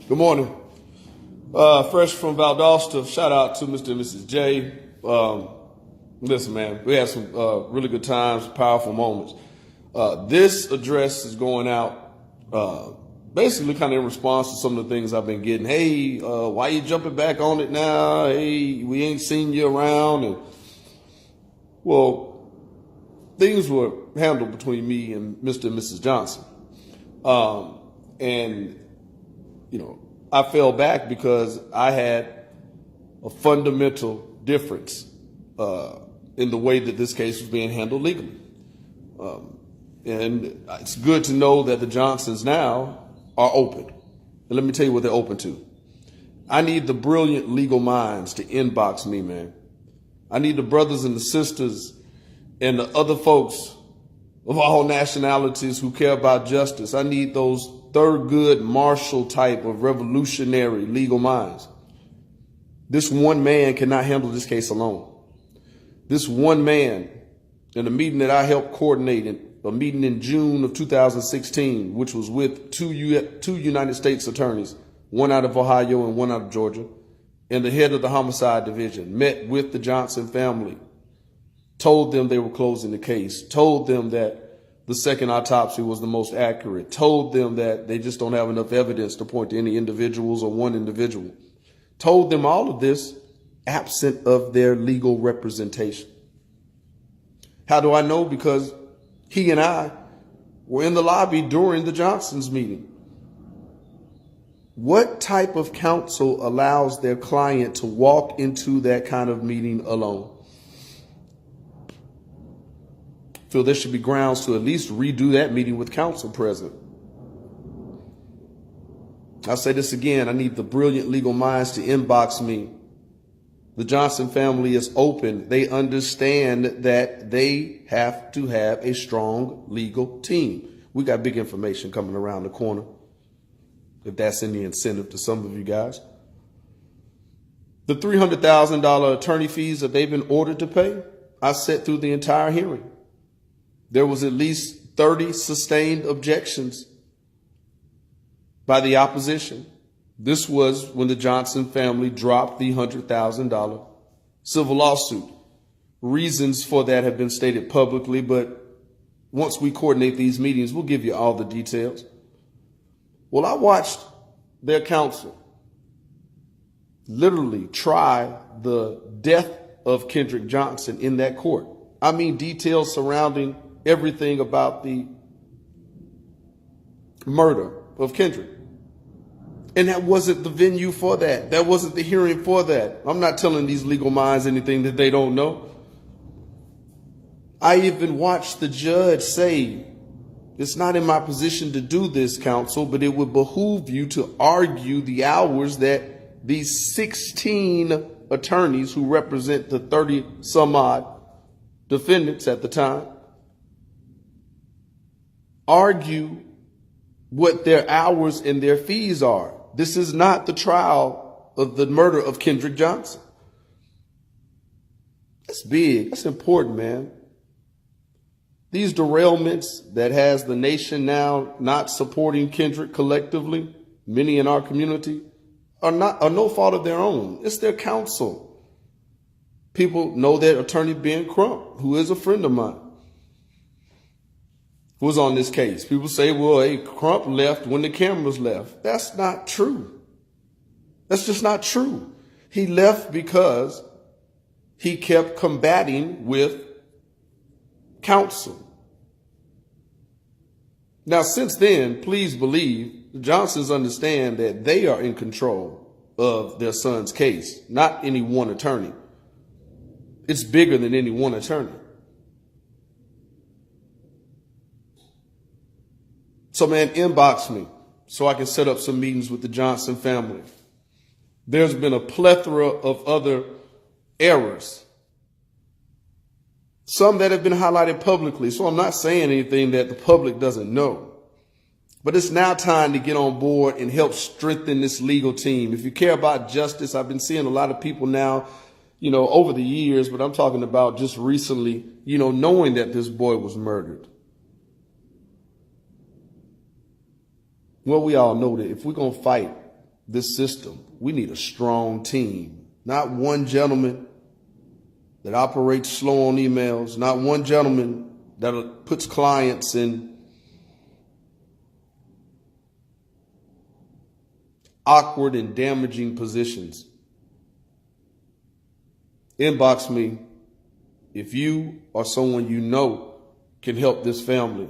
Good morning. Fresh from Valdosta. Shout out to Mr. and Mrs. J. Listen, man, we had some really good times, powerful moments. This address is going out basically kind of in response to some of the things I've been getting. Hey, why you jumping back on it now? Hey, we ain't seen you around. And well, things were handled between me and Mr. and Mrs. Johnson. And, you know, I fell back because I had a fundamental difference in the way that this case was being handled legally. And it's good to know that the Johnsons now are open. And let me tell you what they're open to. I need the brilliant legal minds to inbox me, man. I need the brothers and the sisters and the other folks of all nationalities who care about justice. I need those Thurgood Marshall type of revolutionary legal minds. This one man cannot handle this case alone. This one man, in a meeting that I helped coordinate, a meeting in June of 2016, which was with two United States attorneys, one out of Ohio and one out of Georgia, and the head of the homicide division, met with the Johnson family, told them they were closing the case, told them that the second autopsy was the most accurate, told them that they just don't have enough evidence to point to any individuals or one individual, told them all of this absent of their legal representation. How do I know? Because he and I were in the lobby during the Johnsons meeting. What type of counsel allows their client to walk into that kind of meeting alone? Feel there should be grounds to at least redo that meeting with counsel present. I'll say this again. I need the brilliant legal minds to inbox me. The Johnson family is open. They understand that they have to have a strong legal team. We got big information coming around the corner, if that's any incentive to some of you guys. The $300,000 attorney fees that they've been ordered to pay, I sat through the entire hearing. There was at least 30 sustained objections by the opposition. This was when the Johnson family dropped the $100,000 civil lawsuit. Reasons for that have been stated publicly, but once we coordinate these meetings, we'll give you all the details. Well, I watched their counsel literally try the death of Kendrick Johnson in that court. I mean, details surrounding everything about the murder of Kendrick. And that wasn't the venue for that. That wasn't the hearing for that. I'm not telling these legal minds anything that they don't know. I even watched the judge say, it's not in my position to do this, counsel, but it would behoove you to argue the hours that these 16 attorneys who represent the 30 some odd defendants at the time argue what their hours and their fees are. This is not the trial of the murder of Kendrick Johnson. That's big. That's important, man. These derailments that has the nation now not supporting Kendrick collectively, many in our community, are no fault of their own. It's their counsel. People know that attorney Ben Crump, who is a friend of mine, was on this case. People say, well, hey, Crump left when the cameras left. That's not true. That's just not true. He left because he kept combating with counsel. Now, since then, please believe the Johnsons understand that they are in control of their son's case, not any one attorney. It's bigger than any one attorney. So, man, inbox me so I can set up some meetings with the Johnson family. There's been a plethora of other errors, some that have been highlighted publicly. So I'm not saying anything that the public doesn't know. But it's now time to get on board and help strengthen this legal team. If you care about justice, I've been seeing a lot of people now, over the years, but I'm talking about just recently, knowing that this boy was murdered. Well, we all know that if we're going to fight this system. We need a strong team, not one gentleman that operates slow on emails, not one gentleman that puts clients in awkward and damaging positions. Inbox me if you or someone you know can help this family.